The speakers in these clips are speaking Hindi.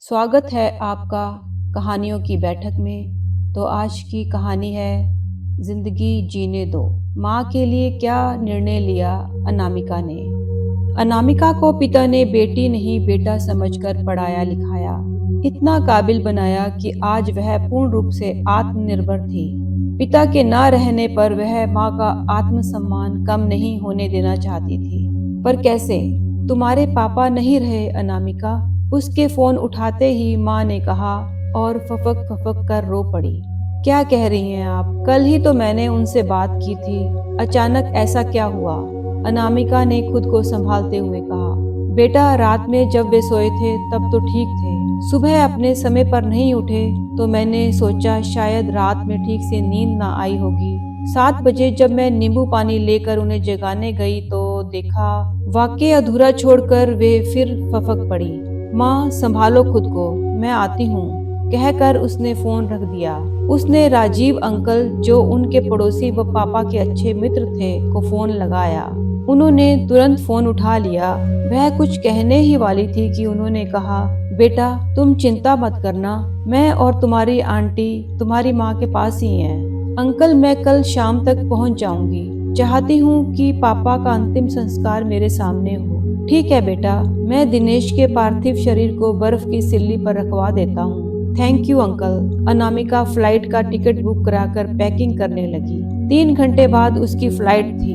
स्वागत है आपका कहानियों की बैठक में। तो आज की कहानी है जिंदगी जीने दो। माँ के लिए क्या निर्णय लिया अनामिका ने। अनामिका को पिता ने बेटी नहीं बेटा समझकर पढ़ाया लिखाया, इतना काबिल बनाया कि आज वह पूर्ण रूप से आत्मनिर्भर थी। पिता के ना रहने पर वह माँ का आत्मसम्मान कम नहीं होने देना चाहती थी। पर कैसे? तुम्हारे पापा नहीं रहे अनामिका, उसके फोन उठाते ही माँ ने कहा और फफक फफक कर रो पड़ी। क्या कह रही हैं आप? कल ही तो मैंने उनसे बात की थी, अचानक ऐसा क्या हुआ? अनामिका ने खुद को संभालते हुए कहा, बेटा रात में जब वे सोए थे तब तो ठीक थे, सुबह अपने समय पर नहीं उठे तो मैंने सोचा शायद रात में ठीक से नींद ना आई होगी। 7 बजे जब मैं नींबू पानी लेकर उन्हें जगाने गई तो देखा वाक्य अधूरा छोड़कर वे फिर फफक पड़ी। माँ संभालो खुद को, मैं आती हूँ, कहकर उसने फोन रख दिया। उसने राजीव अंकल जो उनके पड़ोसी व पापा के अच्छे मित्र थे को फोन लगाया। उन्होंने तुरंत फोन उठा लिया। वह कुछ कहने ही वाली थी कि उन्होंने कहा, बेटा तुम चिंता मत करना, मैं और तुम्हारी आंटी तुम्हारी माँ के पास ही हैं। अंकल मैं कल शाम तक पहुँच जाऊंगी, चाहती हूँ कि पापा का अंतिम संस्कार मेरे सामने हो। ठीक है बेटा, मैं दिनेश के पार्थिव शरीर को बर्फ की सिल्ली पर रखवा देता हूँ। Thank you uncle. Anamika flight का टिकट बुक कराकर पैकिंग करने लगी। 3 घंटे बाद उसकी फ्लाइट थी।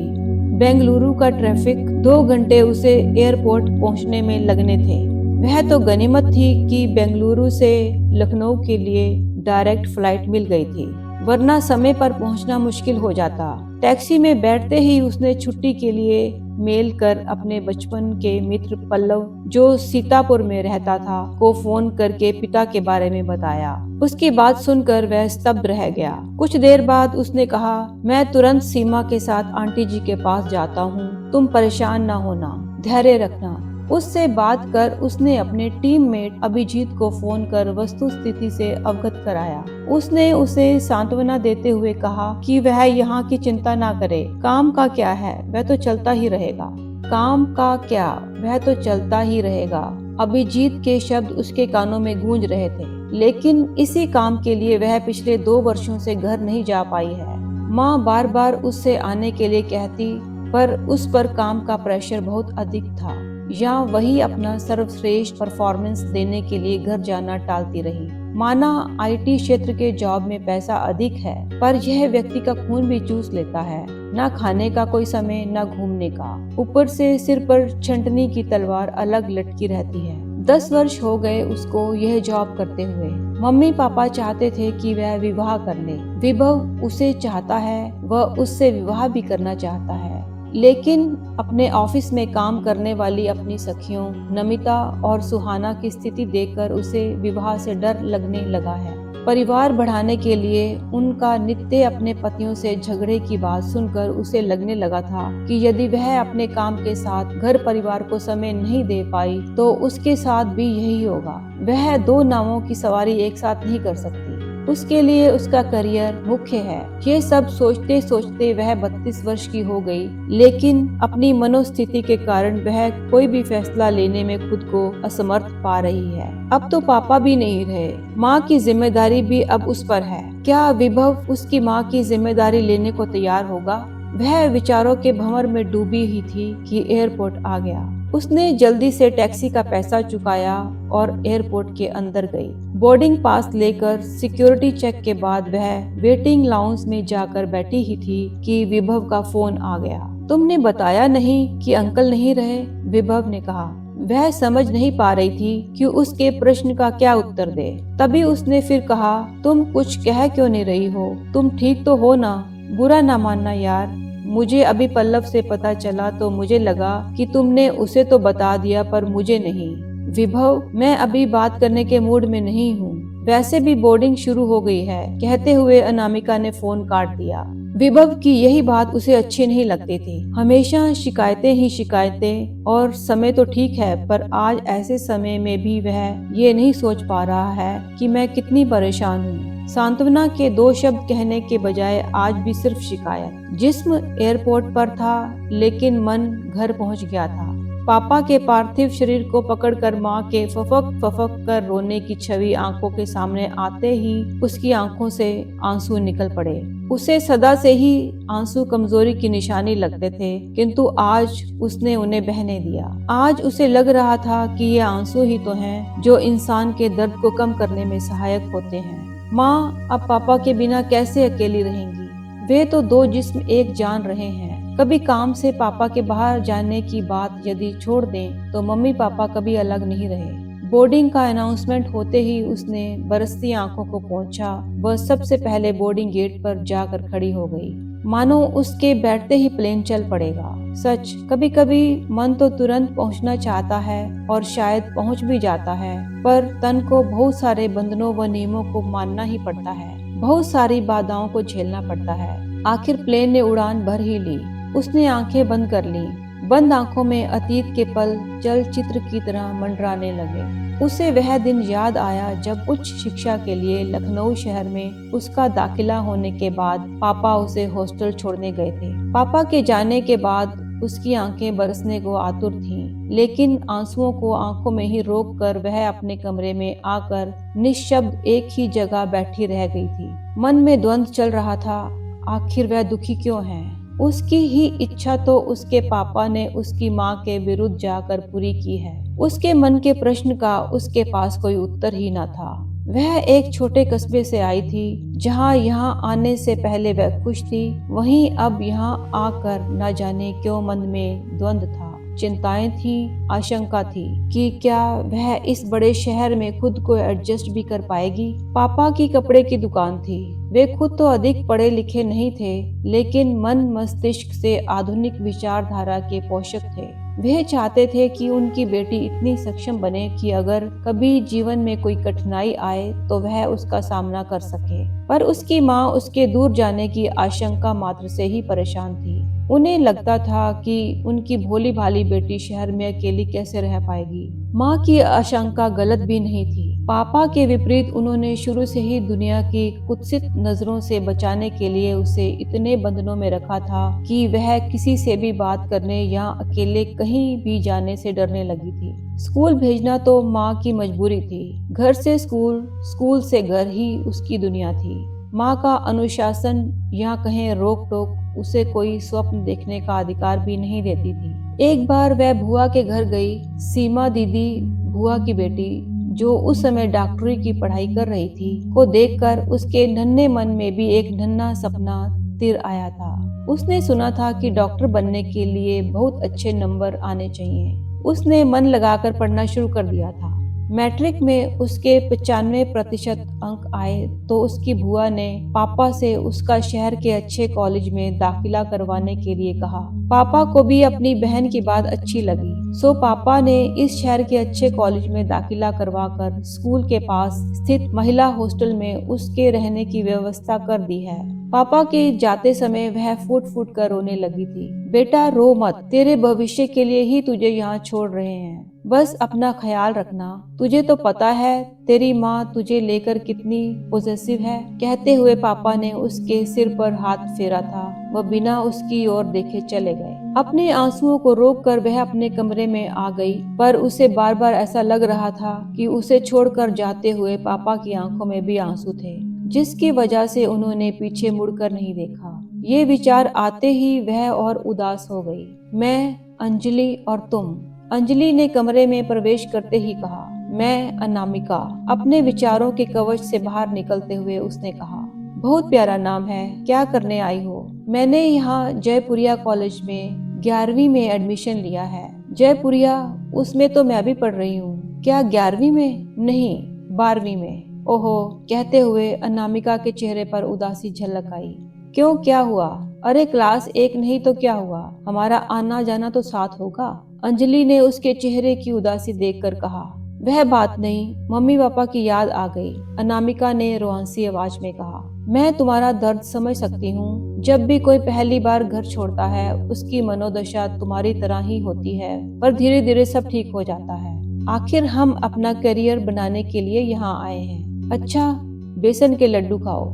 बेंगलुरु का ट्रैफिक 2 घंटे उसे एयरपोर्ट पहुंचने में लगने थे। वह तो गनीमत थी कि बेंगलुरु से लखनऊ के लिए डायरेक्ट फ्लाइट मिल गई थी, वरना समय पर पहुंचना मुश्किल हो जाता। टैक्सी में बैठते ही उसने छुट्टी के लिए मेल कर अपने बचपन के मित्र पल्लव जो सीतापुर में रहता था को फोन करके पिता के बारे में बताया। उसकी बात सुनकर वह स्तब्ध रह गया। कुछ देर बाद उसने कहा, मैं तुरंत सीमा के साथ आंटी जी के पास जाता हूँ, तुम परेशान न होना, धैर्य रखना। उससे बात कर उसने अपने टीममेट अभिजीत को फोन कर वस्तु स्थिति से अवगत कराया। उसने उसे सांत्वना देते हुए कहा कि वह यहाँ की चिंता ना करे, काम का क्या है, वह तो चलता ही रहेगा। काम का क्या, वह तो चलता ही रहेगा। अभिजीत के शब्द उसके कानों में गूंज रहे थे, लेकिन इसी काम के लिए वह पिछले 2 वर्षों से घर नहीं जा पाई है। माँ बार बार उससे आने के लिए कहती, पर उस पर काम का प्रेशर बहुत अधिक था, या वही अपना सर्वश्रेष्ठ परफॉर्मेंस देने के लिए घर जाना टालती रही। माना आईटी क्षेत्र के जॉब में पैसा अधिक है, पर यह व्यक्ति का खून भी चूस लेता है। न खाने का कोई समय, न घूमने का, ऊपर से सिर पर छंटनी की तलवार अलग लटकी रहती है। 10 वर्ष हो गए उसको यह जॉब करते हुए। मम्मी पापा चाहते थे कि वह विवाह कर ले। विभव उसे चाहता है, वह उससे विवाह भी करना चाहता है, लेकिन अपने ऑफिस में काम करने वाली अपनी सखियों नमिता और सुहाना की स्थिति देखकर उसे विवाह से डर लगने लगा है। परिवार बढ़ाने के लिए उनका नित्य अपने पतियों से झगड़े की बात सुनकर उसे लगने लगा था कि यदि वह अपने काम के साथ घर परिवार को समय नहीं दे पाई तो उसके साथ भी यही होगा। वह 2 नावों की सवारी एक साथ नहीं कर सकती। उसके लिए उसका करियर मुख्य है। ये सब सोचते सोचते वह 32 वर्ष की हो गई, लेकिन अपनी मनोस्थिति के कारण वह कोई भी फैसला लेने में खुद को असमर्थ पा रही है। अब तो पापा भी नहीं रहे, माँ की जिम्मेदारी भी अब उस पर है। क्या विभव उसकी माँ की जिम्मेदारी लेने को तैयार होगा? वह विचारों के भंवर में डूबी ही थी कि एयरपोर्ट आ गया। उसने जल्दी से टैक्सी का पैसा चुकाया और एयरपोर्ट के अंदर गई। बोर्डिंग पास लेकर सिक्योरिटी चेक के बाद वह वेटिंग लाउंज में जाकर बैठी ही थी कि विभव का फोन आ गया। तुमने बताया नहीं कि अंकल नहीं रहे, विभव ने कहा। वह समझ नहीं पा रही थी कि उसके प्रश्न का क्या उत्तर दे। तभी उसने फिर कहा, तुम कुछ कह क्यों नहीं रही हो? तुम ठीक तो हो ना? बुरा ना मानना यार, मुझे अभी पल्लव से पता चला तो मुझे लगा कि तुमने उसे तो बता दिया, पर मुझे नहीं। विभव, मैं अभी बात करने के मूड में नहीं हूँ, वैसे भी बोर्डिंग शुरू हो गई है, कहते हुए अनामिका ने फोन काट दिया। विभव की यही बात उसे अच्छी नहीं लगती थी। हमेशा शिकायतें ही शिकायतें, और समय तो ठीक है, पर आज ऐसे समय में भी वह ये नहीं सोच पा रहा है कि मैं कितनी परेशान हूँ। सांत्वना के 2 शब्द कहने के बजाय आज भी सिर्फ शिकायत। जिस्म एयरपोर्ट पर था, लेकिन मन घर पहुंच गया था। पापा के पार्थिव शरीर को पकड़कर माँ के फफक फफक कर रोने की छवि आंखों के सामने आते ही उसकी आंखों से आंसू निकल पड़े। उसे सदा से ही आंसू कमजोरी की निशानी लगते थे, किंतु आज उसने उन्हें बहने दिया। आज उसे लग रहा था कि ये आंसू ही तो हैं जो इंसान के दर्द को कम करने में सहायक होते हैं। माँ अब पापा के बिना कैसे अकेली रहेंगी? वे तो दो जिस्म एक जान रहे हैं। कभी काम से पापा के बाहर जाने की बात यदि छोड़ दें तो मम्मी पापा कभी अलग नहीं रहे। बोर्डिंग का अनाउंसमेंट होते ही उसने बरसती आंखों को पोंछा। वह सबसे पहले बोर्डिंग गेट पर जाकर खड़ी हो गई, मानो उसके बैठते ही प्लेन चल पड़ेगा। सच, कभी कभी मन तो तुरंत पहुंचना चाहता है और शायद पहुंच भी जाता है, पर तन को बहुत सारे बंधनों व नियमों को मानना ही पड़ता है, बहुत सारी बाधाओं को झेलना पड़ता है। आखिर प्लेन ने उड़ान भर ही ली। उसने आंखें बंद कर ली। बंद आंखों में अतीत के पल चलचित्र की तरह मंडराने लगे। उसे वह दिन याद आया जब उच्च शिक्षा के लिए लखनऊ शहर में उसका दाखिला होने के बाद पापा उसे हॉस्टल छोड़ने गए थे। पापा के जाने के बाद उसकी आंखें बरसने को आतुर थीं, लेकिन आंसुओं को आंखों में ही रोक कर वह अपने कमरे में आकर निश्शब्द एक ही जगह बैठी रह गई थी। मन में द्वंद्व चल रहा था, आखिर वह दुखी क्यों है? उसकी ही इच्छा तो उसके पापा ने उसकी माँ के विरुद्ध जाकर पूरी की है। उसके मन के प्रश्न का उसके पास कोई उत्तर ही न था। वह एक छोटे कस्बे से आई थी, जहाँ यहाँ आने से पहले वह खुश थी, वहीं अब यहाँ आकर न जाने क्यों मन में द्वंद्व था। चिंताएं थी, आशंका थी कि क्या वह इस बड़े शहर में खुद को एडजस्ट भी कर पाएगी। पापा की कपड़े की दुकान थी। वे खुद तो अधिक पढ़े लिखे नहीं थे, लेकिन मन मस्तिष्क से आधुनिक विचारधारा के पोषक थे। वे चाहते थे कि उनकी बेटी इतनी सक्षम बने कि अगर कभी जीवन में कोई कठिनाई आए तो वह उसका सामना कर सके। पर उसकी माँ उसके दूर जाने की आशंका मात्र से ही परेशान थी। उन्हें लगता था कि उनकी भोली भाली बेटी शहर में अकेली कैसे रह पाएगी। माँ की आशंका गलत भी नहीं थी। पापा के विपरीत उन्होंने शुरू से ही दुनिया की कुत्सित नजरों से बचाने के लिए उसे इतने बंधनों में रखा था कि वह किसी से भी बात करने या अकेले कहीं भी जाने से डरने लगी थी। स्कूल भेजना तो माँ की मजबूरी थी। घर से स्कूल, स्कूल से घर ही उसकी दुनिया थी। माँ का अनुशासन या कहें रोक टोक उसे कोई स्वप्न देखने का अधिकार भी नहीं देती थी। एक बार वह बुआ के घर गई। सीमा दीदी, बुआ की बेटी, जो उस समय डॉक्टरी की पढ़ाई कर रही थी, को देखकर उसके नन्हे मन में भी एक नन्हा सपना तिर आया था। उसने सुना था कि डॉक्टर बनने के लिए बहुत अच्छे नंबर आने चाहिए। उसने मन लगाकर पढ़ना शुरू कर दिया था। मैट्रिक में उसके 95% अंक आए तो उसकी बुआ ने पापा से उसका शहर के अच्छे कॉलेज में दाखिला करवाने के लिए कहा। पापा को भी अपनी बहन की बात अच्छी लगी, सो पापा ने इस शहर के अच्छे कॉलेज में दाखिला करवाकर स्कूल के पास स्थित महिला हॉस्टल में उसके रहने की व्यवस्था कर दी है। पापा के जाते समय वह फूट फूट कर रोने लगी थी। बेटा रो मत, तेरे भविष्य के लिए ही तुझे यहाँ छोड़ रहे हैं, बस अपना ख्याल रखना। तुझे तो पता है तेरी माँ तुझे लेकर कितनी पॉसेसिव है। कहते हुए पापा ने उसके सिर पर हाथ फेरा था। वह बिना उसकी ओर देखे चले गए। अपने आंसुओं को रोककर वह अपने कमरे में आ गई, पर उसे बार बार ऐसा लग रहा था कि उसे छोड़कर जाते हुए पापा की आंखों में भी आंसू थे, जिसकी वजह से उन्होंने पीछे मुड़कर नहीं देखा। ये विचार आते ही वह और उदास हो गई। मैं, अंजलि और तुम। अंजलि ने कमरे में प्रवेश करते ही कहा। मैं अनामिका। अपने विचारों के कवच से बाहर निकलते हुए उसने कहा, बहुत प्यारा नाम है, क्या करने आई हो? मैंने यहाँ जयपुरिया कॉलेज में 11वीं में एडमिशन लिया है। जयपुरिया, उसमें तो मैं भी पढ़ रही हूँ। क्या 11वीं में? नहीं, 12वीं में। ओहो, कहते हुए अनामिका के चेहरे पर उदासी झलक आई। क्यों, क्या हुआ? अरे क्लास 1 नहीं तो क्या हुआ, हमारा आना जाना तो साथ होगा। अंजलि ने उसके चेहरे की उदासी देखकर कहा। वह बात नहीं, मम्मी पापा की याद आ गई, अनामिका ने रोआंसी आवाज में कहा। मैं तुम्हारा दर्द समझ सकती हूँ। जब भी कोई पहली बार घर छोड़ता है उसकी मनोदशा तुम्हारी तरह ही होती है, पर धीरे धीरे सब ठीक हो जाता है। आखिर हम अपना करियर बनाने के लिए यहाँ आए हैं। अच्छा, बेसन के लड्डू खाओ।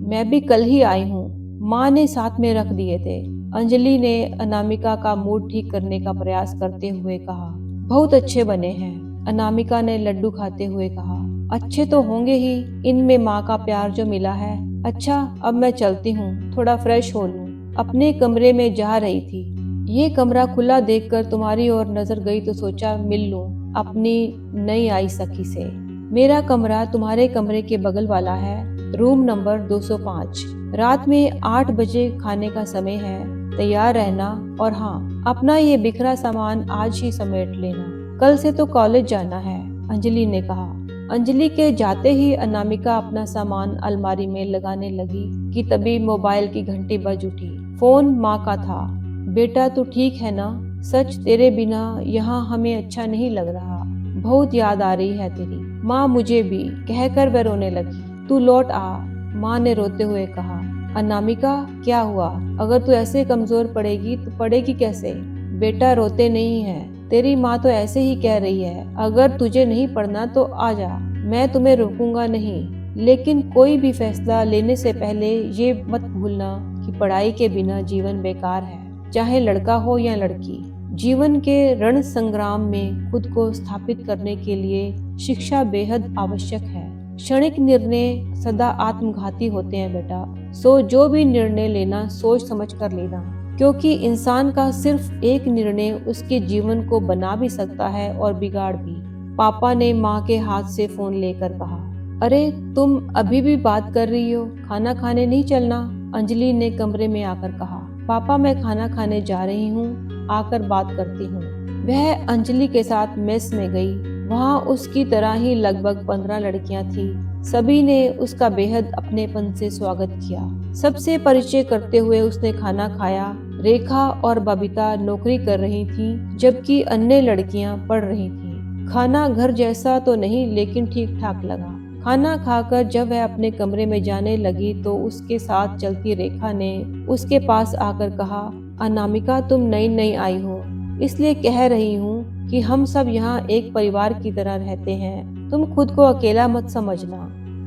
मैं भी कल ही आई हूँ, माँ ने साथ में रख दिए थे। अंजलि ने अनामिका का मूड ठीक करने का प्रयास करते हुए कहा। बहुत अच्छे बने हैं, अनामिका ने लड्डू खाते हुए कहा। अच्छे तो होंगे ही, इनमें माँ का प्यार जो मिला है। अच्छा, अब मैं चलती हूँ, थोड़ा फ्रेश हो लूँ। अपने कमरे में जा रही थी। ये कमरा खुला देखकर तुम्हारी ओर नजर गई तो सोचा मिल लूं अपनी नई आई सखी से। मेरा कमरा तुम्हारे कमरे के बगल वाला है, रूम नंबर 205। रात में 8 बजे खाने का समय है, तैयार रहना। और हाँ, अपना ये बिखरा सामान आज ही समेट लेना, कल से तो कॉलेज जाना है, अंजलि ने कहा। अंजलि के जाते ही अनामिका अपना सामान अलमारी में लगाने लगी कि तभी मोबाइल की घंटी बज उठी। फोन माँ का था। बेटा तू ठीक है ना? सच तेरे बिना यहाँ हमें अच्छा नहीं लग रहा, बहुत याद आ रही है तेरी। माँ मुझे भी, कहकर वह रोने लगी। तू लौट आ, माँ ने रोते हुए कहा। अनामिका क्या हुआ? अगर तू ऐसे कमजोर पड़ेगी तो पड़ेगी कैसे? बेटा रोते नहीं है, तेरी माँ तो ऐसे ही कह रही है। अगर तुझे नहीं पढ़ना तो आ जा, मैं तुम्हें रोकूंगा नहीं, लेकिन कोई भी फैसला लेने से पहले ये मत भूलना कि पढ़ाई के बिना जीवन बेकार है, चाहे लड़का हो या लड़की। जीवन के रण संग्राम में खुद को स्थापित करने के लिए शिक्षा बेहद आवश्यक है। क्षणिक निर्णय सदा आत्मघाती होते हैं बेटा, सो जो भी निर्णय लेना सोच समझ कर लेना, क्योंकि इंसान का सिर्फ एक निर्णय उसके जीवन को बना भी सकता है और बिगाड़ भी। पापा ने माँ के हाथ से फोन लेकर कहा। अरे तुम अभी भी बात कर रही हो, खाना खाने नहीं चलना? अंजलि ने कमरे में आकर कहा। पापा मैं खाना खाने जा रही हूँ, आकर बात करती हूँ। वह अंजलि के साथ मेस में गई। वहाँ उसकी तरह ही लगभग 15 लड़कियां थी। सभी ने उसका बेहद अपनेपन से स्वागत किया। सबसे परिचय करते हुए उसने खाना खाया। रेखा और बबीता नौकरी कर रही थी, जबकि अन्य लड़कियां पढ़ रही थी। खाना घर जैसा तो नहीं, लेकिन ठीक ठाक लगा। खाना खाकर जब वह अपने कमरे में जाने लगी तो उसके साथ चलती रेखा ने उसके पास आकर कहा, अनामिका तुम नई नई आई हो, इसलिए कह रही हूँ कि हम सब यहाँ एक परिवार की तरह रहते हैं। तुम खुद को अकेला मत समझना।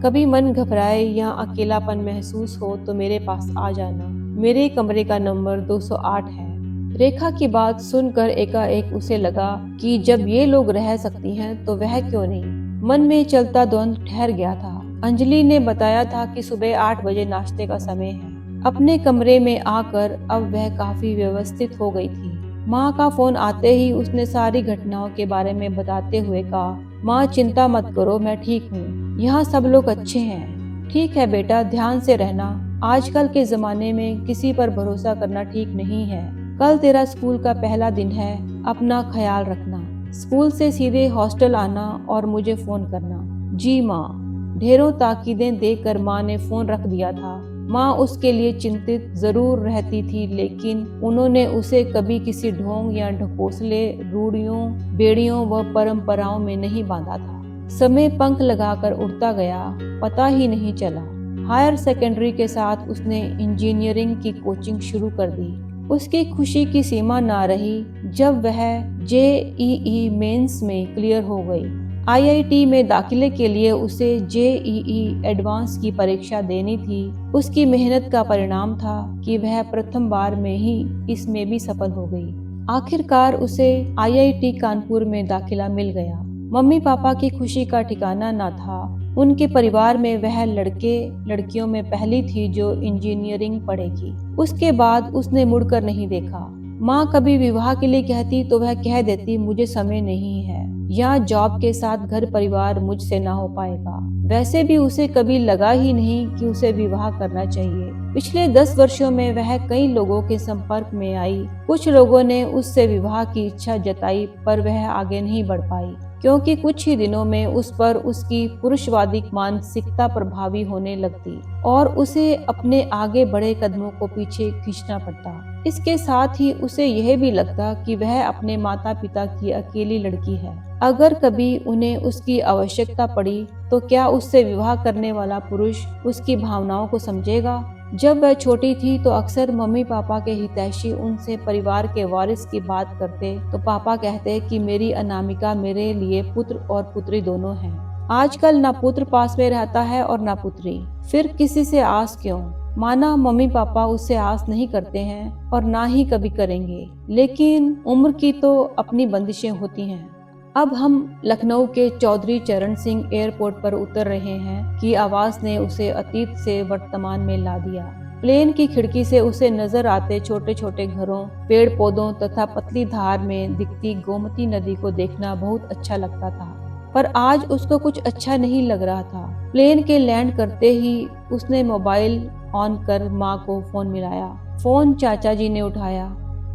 कभी मन घबराए या अकेलापन महसूस हो तो मेरे पास आ जाना। मेरे कमरे का नंबर 208 है। रेखा की बात सुनकर एकाएक उसे लगा कि जब ये लोग रह सकती हैं तो वह क्यों नहीं। मन में चलता द्वंद्व ठहर गया था। अंजलि ने बताया था कि सुबह 8 बजे नाश्ते का समय है। अपने कमरे में आकर अब वह काफी व्यवस्थित हो गई थी। माँ का फोन आते ही उसने सारी घटनाओं के बारे में बताते हुए कहा, माँ चिंता मत करो, मैं ठीक हूँ, यहाँ सब लोग अच्छे हैं। ठीक है बेटा, ध्यान से रहना। आजकल के जमाने में किसी पर भरोसा करना ठीक नहीं है। कल तेरा स्कूल का पहला दिन है, अपना ख्याल रखना। स्कूल से सीधे हॉस्टल आना और मुझे फोन करना। जी माँ। ढेरों ताकीदें देकर माँ ने फोन रख दिया था। माँ उसके लिए चिंतित जरूर रहती थी, लेकिन उन्होंने उसे कभी किसी ढोंग या ढकोसले, रूढ़ियों, बेड़ियों व परंपराओं में नहीं बांधा था। समय पंख लगाकर उड़ता गया, पता ही नहीं चला। हायर सेकेंडरी के साथ उसने इंजीनियरिंग की कोचिंग शुरू कर दी। उसकी खुशी की सीमा ना रही जब वह JEE मेंस में क्लियर हो गई। IIT में दाखिले के लिए उसे JEE एडवांस की परीक्षा देनी थी। उसकी मेहनत का परिणाम था कि वह प्रथम बार में ही इसमें भी सफल हो गई। आखिरकार उसे IIT कानपुर में दाखिला मिल गया। मम्मी पापा की खुशी का ठिकाना न था। उनके परिवार में वह लड़के लड़कियों में पहली थी जो इंजीनियरिंग पढ़ेगी। उसके बाद उसने मुड़कर नहीं देखा। माँ कभी विवाह के लिए कहती तो वह कह देती मुझे समय नहीं है, या जॉब के साथ घर परिवार मुझसे ना हो पाएगा। वैसे भी उसे कभी लगा ही नहीं कि उसे विवाह करना चाहिए। पिछले 10 वर्षों में वह कई लोगों के संपर्क में आई। कुछ लोगों ने उससे विवाह की इच्छा जताई, पर वह आगे नहीं बढ़ पाई, क्योंकि कुछ ही दिनों में उस पर उसकी पुरुषवादी मानसिकता प्रभावी होने लगती और उसे अपने आगे बढ़े कदमों को पीछे खींचना पड़ता। इसके साथ ही उसे यह भी लगता कि वह अपने माता पिता की अकेली लड़की है। अगर कभी उन्हें उसकी आवश्यकता पड़ी तो क्या उससे विवाह करने वाला पुरुष उसकी भावनाओं को समझेगा? जब वह छोटी थी तो अक्सर मम्मी पापा के हितैषी उनसे परिवार के वारिस की बात करते तो पापा कहते कि मेरी अनामिका मेरे लिए पुत्र और पुत्री दोनों हैं। आजकल ना पुत्र पास में रहता है और ना पुत्री, फिर किसी से आस क्यों? माना मम्मी पापा उससे आस नहीं करते हैं और ना ही कभी करेंगे, लेकिन उम्र की तो अपनी बंदिशें होती हैं। अब हम लखनऊ के चौधरी चरण सिंह एयरपोर्ट पर उतर रहे हैं कि आवाज ने उसे अतीत से वर्तमान में ला दिया। प्लेन की खिड़की से उसे नजर आते छोटे छोटे घरों, पेड़ पौधों तथा पतली धार में दिखती गोमती नदी को देखना बहुत अच्छा लगता था, पर आज उसको कुछ अच्छा नहीं लग रहा था। प्लेन के लैंड करते ही उसने मोबाइल ऑन कर माँ को फोन मिलाया। फोन चाचा जी ने उठाया।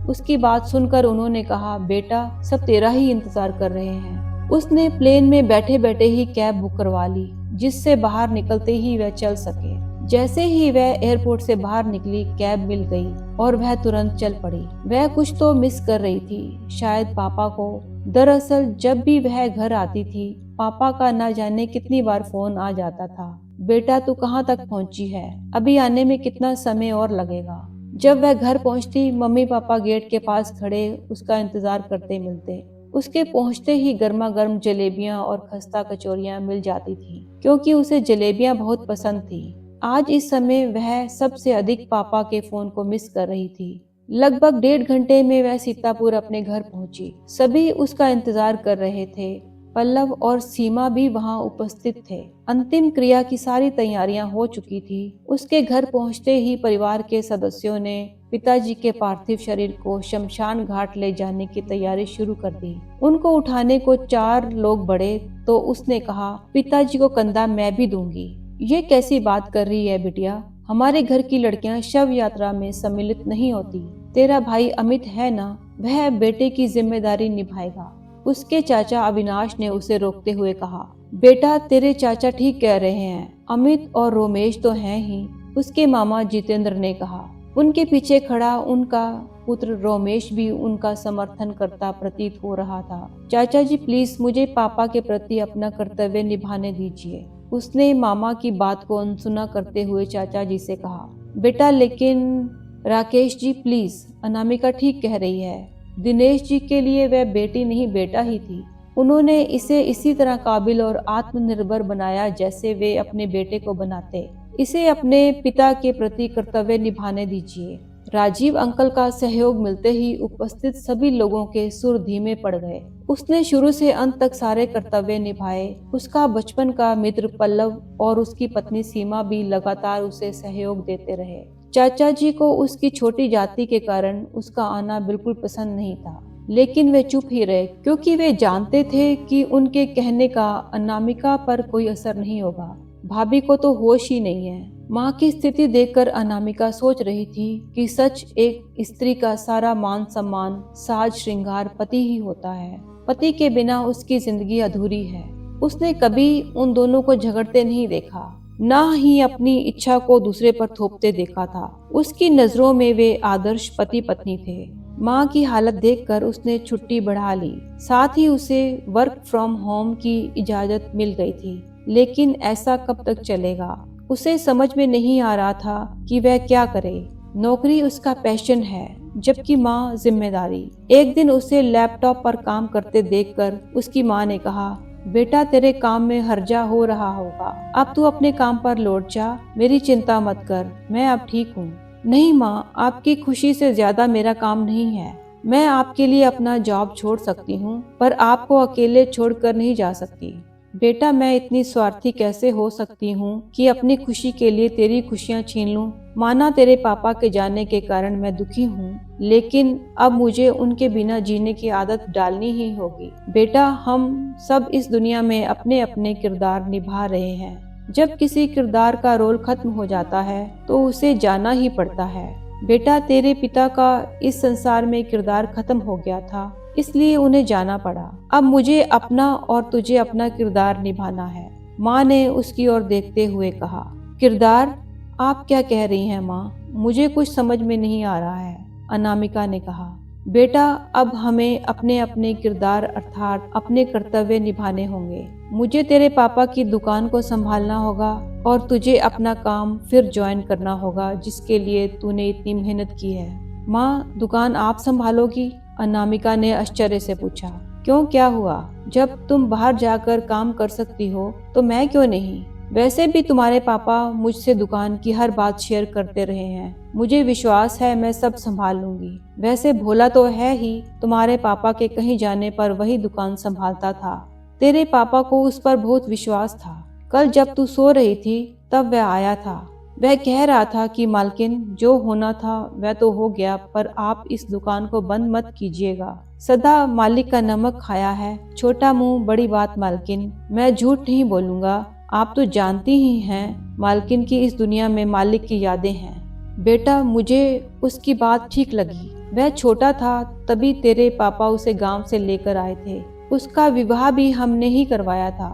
उसकी बात सुनकर उन्होंने कहा, बेटा सब तेरा ही इंतजार कर रहे हैं। उसने प्लेन में बैठे बैठे ही कैब बुक करवा ली, जिससे बाहर निकलते ही वह चल सके। जैसे ही वह एयरपोर्ट से बाहर निकली, कैब मिल गई और वह तुरंत चल पड़ी। वह कुछ तो मिस कर रही थी, शायद पापा को। दरअसल जब भी वह घर आती थी, पापा का न जाने कितनी बार फोन आ जाता था, बेटा तू कहाँ तक पहुँची है, अभी आने में कितना समय और लगेगा। जब वह घर पहुंचती, मम्मी पापा गेट के पास खड़े उसका इंतजार करते मिलते। उसके पहुंचते ही गर्मा गर्म जलेबियां और खस्ता कचौरियां मिल जाती थी, क्योंकि उसे जलेबियां बहुत पसंद थी। आज इस समय वह सबसे अधिक पापा के फोन को मिस कर रही थी। लगभग 1.5 घंटे में वह सीतापुर अपने घर पहुंची। सभी उसका इंतजार कर रहे थे। पल्लव और सीमा भी वहां उपस्थित थे। अंतिम क्रिया की सारी तैयारियां हो चुकी थी। उसके घर पहुंचते ही परिवार के सदस्यों ने पिताजी के पार्थिव शरीर को शमशान घाट ले जाने की तैयारी शुरू कर दी। उनको उठाने को 4 लोग बढ़े तो उसने कहा, पिताजी को कंधा मैं भी दूंगी। ये कैसी बात कर रही है बिटिया, हमारे घर की लड़कियां शव यात्रा में सम्मिलित नहीं होती। तेरा भाई अमित है ना, वह बेटे की जिम्मेदारी निभाएगा। उसके चाचा अविनाश ने उसे रोकते हुए कहा, बेटा तेरे चाचा ठीक कह रहे हैं, अमित और रोमेश तो हैं ही। उसके मामा जितेंद्र ने कहा। उनके पीछे खड़ा उनका पुत्र रोमेश भी उनका समर्थन करता प्रतीत हो रहा था। चाचा जी प्लीज मुझे पापा के प्रति अपना कर्तव्य निभाने दीजिए। उसने मामा की बात को अनसुना करते हुए चाचा जी से कहा, बेटा लेकिन राकेश जी प्लीज, अनामिका ठीक कह रही है। दिनेश जी के लिए वह बेटी नहीं बेटा ही थी। उन्होंने इसे इसी तरह काबिल और आत्मनिर्भर बनाया जैसे वे अपने बेटे को बनाते। इसे अपने पिता के प्रति कर्तव्य निभाने दीजिए। राजीव अंकल का सहयोग मिलते ही उपस्थित सभी लोगों के सुर धीमे पड़ गए। उसने शुरू से अंत तक सारे कर्तव्य निभाए। उसका बचपन का मित्र पल्लव और उसकी पत्नी सीमा भी लगातार उसे सहयोग देते रहे। चाचा जी को उसकी छोटी जाति के कारण उसका आना बिल्कुल पसंद नहीं था, लेकिन वे चुप ही रहे, क्योंकि वे जानते थे कि उनके कहने का अनामिका पर कोई असर नहीं होगा। भाभी को तो होश ही नहीं है। माँ की स्थिति देखकर अनामिका सोच रही थी कि सच एक स्त्री का सारा मान सम्मान, साज श्रृंगार पति ही होता है। पति के बिना उसकी जिंदगी अधूरी है। उसने कभी उन दोनों को झगड़ते नहीं देखा, न ही अपनी इच्छा को दूसरे पर थोपते देखा था। उसकी नजरों में वे आदर्श पति पत्नी थे। माँ की हालत देखकर उसने छुट्टी बढ़ा ली। साथ ही उसे वर्क फ्रॉम होम की इजाजत मिल गई थी, लेकिन ऐसा कब तक चलेगा? उसे समझ में नहीं आ रहा था कि वह क्या करे। नौकरी उसका पैशन है, जबकि माँ जिम्मेदारी। एक दिन उसे लैपटॉप पर काम करते देखकर उसकी माँ ने कहा, बेटा तेरे काम में हर्जा हो रहा होगा, अब तू अपने काम पर लौट जा, मेरी चिंता मत कर, मैं अब ठीक हूँ। नहीं माँ, आपकी खुशी से ज्यादा मेरा काम नहीं है। मैं आपके लिए अपना जॉब छोड़ सकती हूँ, पर आपको अकेले छोड़कर नहीं जा सकती। बेटा मैं इतनी स्वार्थी कैसे हो सकती हूँ कि अपनी खुशी के लिए तेरी खुशियाँ छीन लूँ। माना तेरे पापा के जाने के कारण मैं दुखी हूँ, लेकिन अब मुझे उनके बिना जीने की आदत डालनी ही होगी। बेटा हम सब इस दुनिया में अपने अपने किरदार निभा रहे हैं। जब किसी किरदार का रोल खत्म हो जाता है तो उसे जाना ही पड़ता है। बेटा तेरे पिता का इस संसार में किरदार खत्म हो गया था, इसलिए उन्हें जाना पड़ा। अब मुझे अपना और तुझे अपना किरदार निभाना है। माँ ने उसकी ओर देखते हुए कहा। किरदार? आप क्या कह रही हैं माँ? मुझे कुछ समझ में नहीं आ रहा है, अनामिका ने कहा। बेटा अब हमें अपने अपने किरदार अर्थात अपने कर्तव्य निभाने होंगे। मुझे तेरे पापा की दुकान को संभालना होगा और तुझे अपना काम फिर ज्वाइन करना होगा, जिसके लिए तूने इतनी मेहनत की है। माँ दुकान आप संभालोगी? अनामिका ने आश्चर्य से पूछा। क्यों, क्या हुआ? जब तुम बाहर जाकर काम कर सकती हो तो मैं क्यों नहीं? वैसे भी तुम्हारे पापा मुझसे दुकान की हर बात शेयर करते रहे हैं। मुझे विश्वास है मैं सब संभाल लूंगी। वैसे भोला तो है ही, तुम्हारे पापा के कहीं जाने पर वही दुकान संभालता था। तेरे पापा को उस पर बहुत विश्वास था। कल जब तू सो रही थी तब वह आया था। वह कह रहा था कि मालकिन, जो होना था वह तो हो गया, पर आप इस दुकान को बंद मत कीजिएगा। सदा मालिक का नमक खाया है। छोटा मुंह बड़ी बात मालकिन, मैं झूठ नहीं बोलूंगा। आप तो जानती ही हैं मालकिन की इस दुनिया में मालिक की यादें हैं। बेटा, मुझे उसकी बात ठीक लगी। वह छोटा था तभी तेरे पापा उसे गांव से लेकर आए थे। उसका विवाह भी हमने ही करवाया था।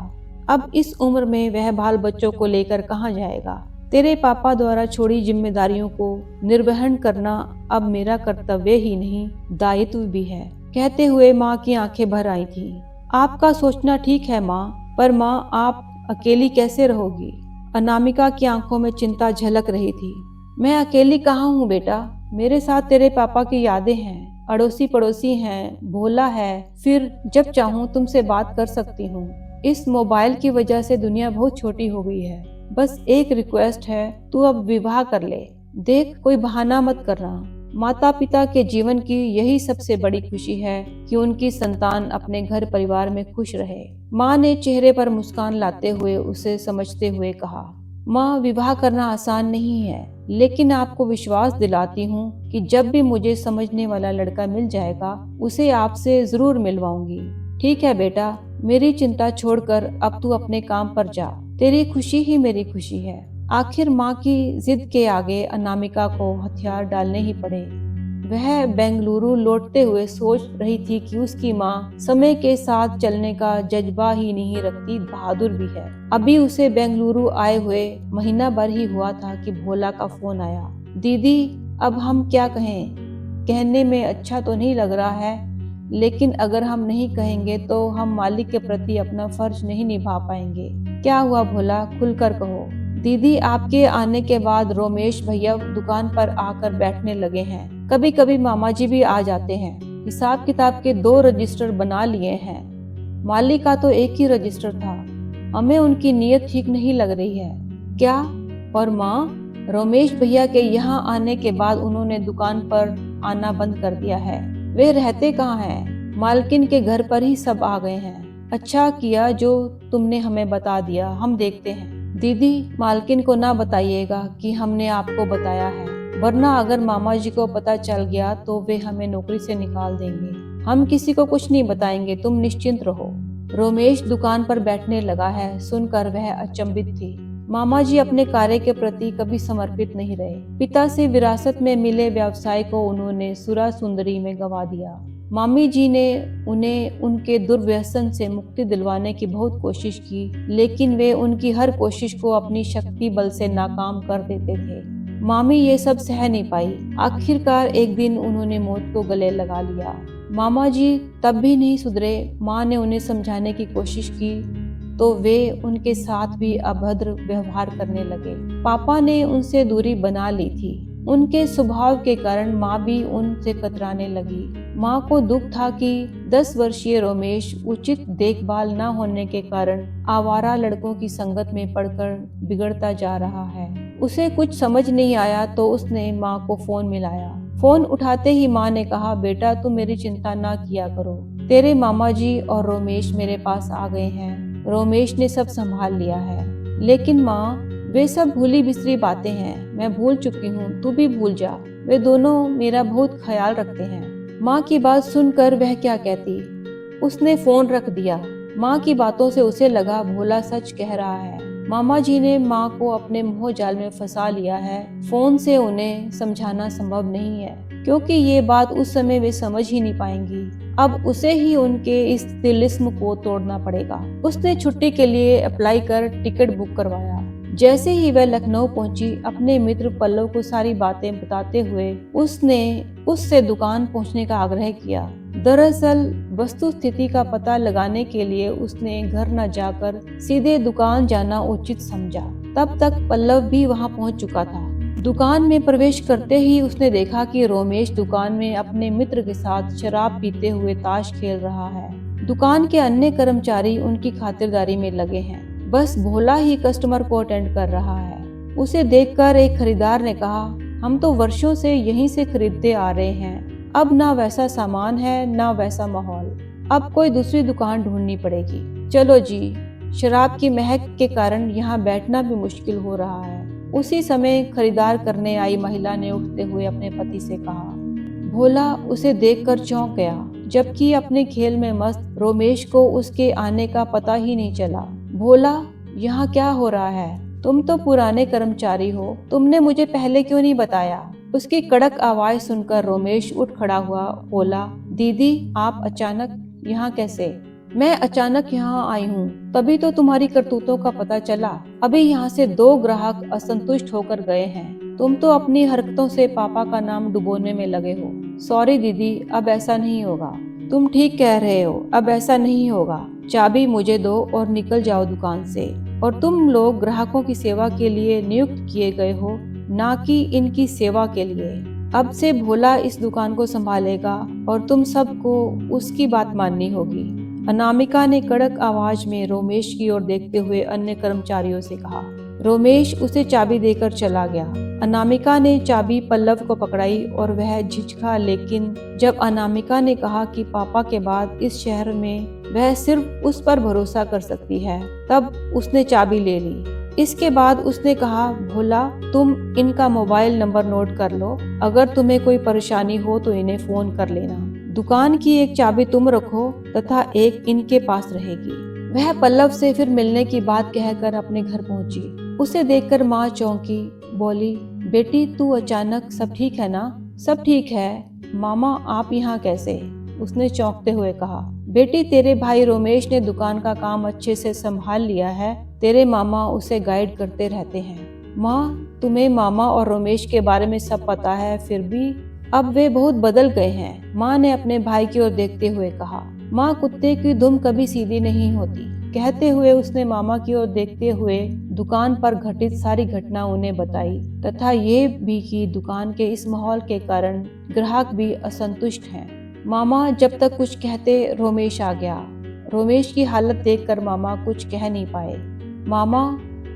अब इस उम्र में वह बाल बच्चों को लेकर कहाँ जाएगा। तेरे पापा द्वारा छोड़ी जिम्मेदारियों को निर्वहन करना अब मेरा कर्तव्य ही नहीं, दायित्व भी है। कहते हुए माँ की आंखें भर आई थी। आपका सोचना ठीक है माँ, पर माँ आप अकेली कैसे रहोगी। अनामिका की आंखों में चिंता झलक रही थी। मैं अकेली कहाँ हूँ बेटा, मेरे साथ तेरे पापा की यादें हैं, अड़ोसी पड़ोसी हैं, भोला है, फिर जब चाहूँ तुमसे बात कर सकती हूँ। इस मोबाइल की वजह से दुनिया बहुत छोटी हो गई है। बस एक रिक्वेस्ट है, तू अब विवाह कर ले। देख, कोई बहाना मत करना। माता पिता के जीवन की यही सबसे बड़ी खुशी है कि उनकी संतान अपने घर परिवार में खुश रहे। माँ ने चेहरे पर मुस्कान लाते हुए उसे समझते हुए कहा, माँ, विवाह करना आसान नहीं है, लेकिन आपको विश्वास दिलाती हूँ कि जब भी मुझे समझने वाला लड़का मिल जाएगा उसे आपसे जरूर मिलवाऊंगी। ठीक है बेटा, मेरी चिंता छोड़कर अब तू अपने काम पर जा। तेरी खुशी ही मेरी खुशी है। आखिर माँ की जिद के आगे अनामिका को हथियार डालने ही पड़े। वह बेंगलुरु लौटते हुए सोच रही थी कि उसकी माँ समय के साथ चलने का जज्बा ही नहीं रखती, बहादुर भी है। अभी उसे बेंगलुरु आए हुए महीना भर ही हुआ था कि भोला का फोन आया। दीदी, अब हम क्या कहें? कहने में अच्छा तो नहीं लग रहा है, लेकिन अगर हम नहीं कहेंगे तो हम मालिक के प्रति अपना फर्ज नहीं निभा पाएंगे। क्या हुआ भोला, खुलकर कहो। दीदी, आपके आने के बाद रोमेश भैया दुकान पर आकर बैठने लगे हैं। कभी कभी मामा जी भी आ जाते हैं। हिसाब किताब के 2 रजिस्टर बना लिए हैं। माली का तो एक ही रजिस्टर था। हमें उनकी नीयत ठीक नहीं लग रही है। क्या? और माँ, रोमेश भैया के यहाँ आने के बाद उन्होंने दुकान पर आना बंद कर दिया है। वे रहते कहाँ हैं? मालकिन के घर पर ही सब आ गए हैं। अच्छा किया जो तुमने हमें बता दिया, हम देखते हैं। दीदी, मालकिन को ना बताइएगा कि हमने आपको बताया है, वरना अगर मामा जी को पता चल गया तो वे हमें नौकरी से निकाल देंगे। हम किसी को कुछ नहीं बताएंगे, तुम निश्चिंत रहो। रोमेश दुकान पर बैठने लगा है, सुनकर वह अचंभित थी। मामा जी अपने कार्य के प्रति कभी समर्पित नहीं रहे। पिता से विरासत में मिले व्यवसाय को उन्होंने सुरा सुंदरी में गंवा दिया। मामी जी ने उन्हें उनके दुर्व्यसन से मुक्ति दिलवाने की बहुत कोशिश की, लेकिन वे उनकी हर कोशिश को अपनी शक्ति बल से नाकाम कर देते थे। मामी ये सब सह नहीं पाई। आखिरकार एक दिन उन्होंने मौत को गले लगा लिया। मामा जी तब भी नहीं सुधरे। माँ ने उन्हें समझाने की कोशिश की तो वे उनके साथ भी अभद्र व्यवहार करने लगे। पापा ने उनसे दूरी बना ली थी। उनके स्वभाव के कारण माँ भी उनसे कतराने लगी। माँ को दुख था कि 10 वर्षीय रोमेश उचित देखभाल न होने के कारण आवारा लड़कों की संगत में पड़कर बिगड़ता जा रहा है। उसे कुछ समझ नहीं आया तो उसने माँ को फोन मिलाया। फोन उठाते ही माँ ने कहा, बेटा, तुम मेरी चिंता ना किया करो। तेरे मामा जी और रोमेश मेरे पास आ गए हैं। रोमेश ने सब संभाल लिया है। लेकिन माँ, वे सब भूली बिसरी बातें हैं। मैं भूल चुकी हूँ, तू भी भूल जा। वे दोनों मेरा बहुत ख्याल रखते हैं। माँ की बात सुनकर वह क्या कहती। उसने फोन रख दिया। माँ की बातों से उसे लगा भोला सच कह रहा है। मामा जी ने माँ को अपने मोह जाल में फंसा लिया है। फोन से उन्हें समझाना संभव नहीं है, क्योंकि ये बात उस समय वे समझ ही नहीं पाएंगी। अब उसे ही उनके इस तिलिस्म को तोड़ना पड़ेगा। उसने छुट्टी के लिए अप्लाई कर टिकट बुक करवाया। जैसे ही वह लखनऊ पहुंची, अपने मित्र पल्लव को सारी बातें बताते हुए उसने उससे दुकान पहुंचने का आग्रह किया। दरअसल वस्तु स्थिति का पता लगाने के लिए उसने घर न जाकर सीधे दुकान जाना उचित समझा। तब तक पल्लव भी वहां पहुंच चुका था। दुकान में प्रवेश करते ही उसने देखा कि रोमेश दुकान में अपने मित्र के साथ शराब पीते हुए ताश खेल रहा है। दुकान के अन्य कर्मचारी उनकी खातिरदारी में लगे हैं। बस भोला ही कस्टमर को अटेंड कर रहा है। उसे देखकर एक खरीदार ने कहा, हम तो वर्षों से यहीं से खरीदते आ रहे हैं। अब ना वैसा सामान है ना वैसा माहौल। अब कोई दूसरी दुकान ढूंढनी पड़ेगी। चलो जी, शराब की महक के कारण यहाँ बैठना भी मुश्किल हो रहा है। उसी समय खरीदार करने आई महिला ने उठते हुए अपने पति से कहा। भोला उसे देखकर चौंक गया, जबकि अपने खेल में मस्त रोमेश को उसके आने का पता ही नहीं चला। भोला, यहाँ क्या हो रहा है? तुम तो पुराने कर्मचारी हो, तुमने मुझे पहले क्यों नहीं बताया? उसकी कड़क आवाज सुनकर रोमेश उठ खड़ा हुआ, बोला, दीदी आप अचानक यहाँ कैसे? मैं अचानक यहाँ आई हूँ, तभी तो तुम्हारी करतूतों का पता चला। अभी यहाँ से 2 ग्राहक असंतुष्ट होकर गए हैं। तुम तो अपनी हरकतों से पापा का नाम डुबोने में लगे हो। सॉरी दीदी, अब ऐसा नहीं होगा। तुम ठीक कह रहे हो, अब ऐसा नहीं होगा। चाबी मुझे दो और निकल जाओ दुकान से। और तुम लोग ग्राहकों की सेवा के लिए नियुक्त किए गए हो, ना कि इनकी सेवा के लिए। अब से भोला इस दुकान को संभालेगा और तुम सबको उसकी बात माननी होगी। अनामिका ने कड़क आवाज में रोमेश की ओर देखते हुए अन्य कर्मचारियों से कहा। रोमेश उसे चाबी देकर चला गया। अनामिका ने चाबी पल्लव को पकड़ाई और वह झिझका, लेकिन जब अनामिका ने कहा कि पापा के बाद इस शहर में वह सिर्फ उस पर भरोसा कर सकती है, तब उसने चाबी ले ली। इसके बाद उसने कहा, भोला तुम इनका मोबाइल नंबर नोट कर लो, अगर तुम्हें कोई परेशानी हो तो इन्हें फोन कर लेना। दुकान की एक चाबी तुम रखो तथा एक इनके पास रहेगी। वह पल्लव से फिर मिलने की बात कहकर अपने घर पहुंची। उसे देखकर माँ चौंकी, बोली, बेटी तू अचानक, सब ठीक है ना? सब ठीक है मामा, आप यहाँ कैसे? उसने चौंकते हुए कहा। बेटी तेरे भाई रोमेश ने दुकान का काम अच्छे से संभाल लिया है, तेरे मामा उसे गाइड करते रहते हैं। माँ, तुम्हें मामा और रोमेश के बारे में सब पता है, फिर भी अब वे बहुत बदल गए हैं, माँ ने अपने भाई की ओर देखते हुए कहा। माँ, कुत्ते की दुम कभी सीधी नहीं होती। कहते हुए उसने मामा की ओर देखते हुए दुकान पर घटित सारी घटना उन्हें बताई तथा ये भी कि दुकान के इस माहौल के कारण ग्राहक भी असंतुष्ट हैं। मामा जब तक कुछ कहते, रोमेश आ गया। रोमेश की हालत देखकर मामा कुछ कह नहीं पाए। मामा,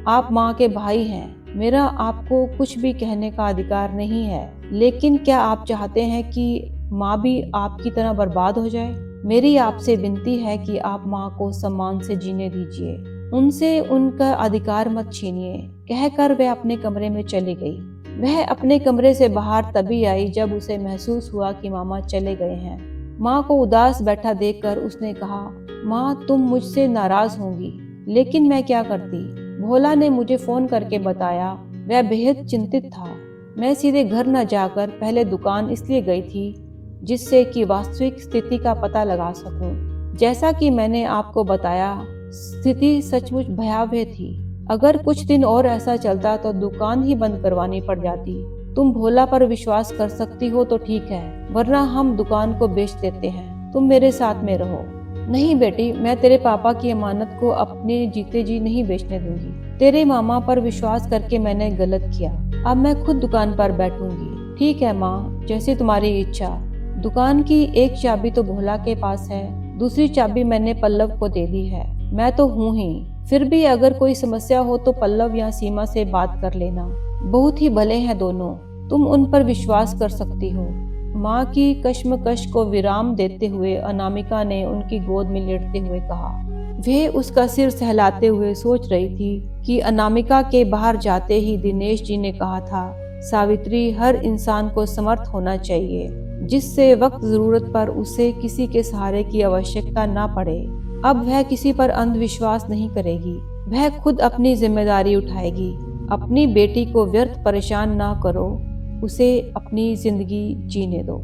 आप माँ के भाई हैं, मेरा आपको कुछ भी कहने का अधिकार नहीं है, लेकिन क्या आप चाहते हैं कि माँ भी आपकी तरह बर्बाद हो जाए? मेरी आपसे विनती है कि आप माँ को सम्मान से जीने दीजिए, उनसे उनका अधिकार मत छीनिए। कहकर वह अपने कमरे में चली गई। वह अपने कमरे से बाहर तभी आई जब उसे महसूस हुआ कि मामा चले गए हैं। माँ को उदास बैठा देखकर उसने कहा, माँ तुम मुझसे नाराज होंगी, लेकिन मैं क्या करती? भोला ने मुझे फोन करके बताया, वह बेहद चिंतित था। मैं सीधे घर न जाकर पहले दुकान इसलिए गई थी जिससे कि वास्तविक स्थिति का पता लगा सकूं। जैसा कि मैंने आपको बताया, स्थिति सचमुच भयावह थी। अगर कुछ दिन और ऐसा चलता तो दुकान ही बंद करवानी पड़ जाती। तुम भोला पर विश्वास कर सकती हो तो ठीक है, वरना हम दुकान को बेच देते हैं। तुम मेरे साथ में रहो। नहीं बेटी, मैं तेरे पापा की अमानत को अपने जीते जी नहीं बेचने दूंगी। तेरे मामा पर विश्वास करके मैंने गलत किया। अब मैं खुद दुकान पर बैठूंगी। ठीक है माँ, जैसी तुम्हारी इच्छा। दुकान की एक चाबी तो भोला के पास है, दूसरी चाबी मैंने पल्लव को दे दी है। मैं तो हूँ ही, फिर भी अगर कोई समस्या हो तो पल्लव या सीमा से बात कर लेना। बहुत ही भले हैं दोनों, तुम उन पर विश्वास कर सकती हो। माँ की कश्मकश को विराम देते हुए अनामिका ने उनकी गोद में लेटते हुए कहा। वह उसका सिर सहलाते हुए सोच रही थी कि अनामिका के बाहर जाते ही दिनेश जी ने कहा था, सावित्री, हर इंसान को समर्थ होना चाहिए जिससे वक्त जरूरत पर उसे किसी के सहारे की आवश्यकता ना पड़े। अब वह किसी पर अंधविश्वास नहीं करेगी, वह खुद अपनी जिम्मेदारी उठाएगी। अपनी बेटी को व्यर्थ परेशान ना करो, उसे अपनी जिंदगी जीने दो।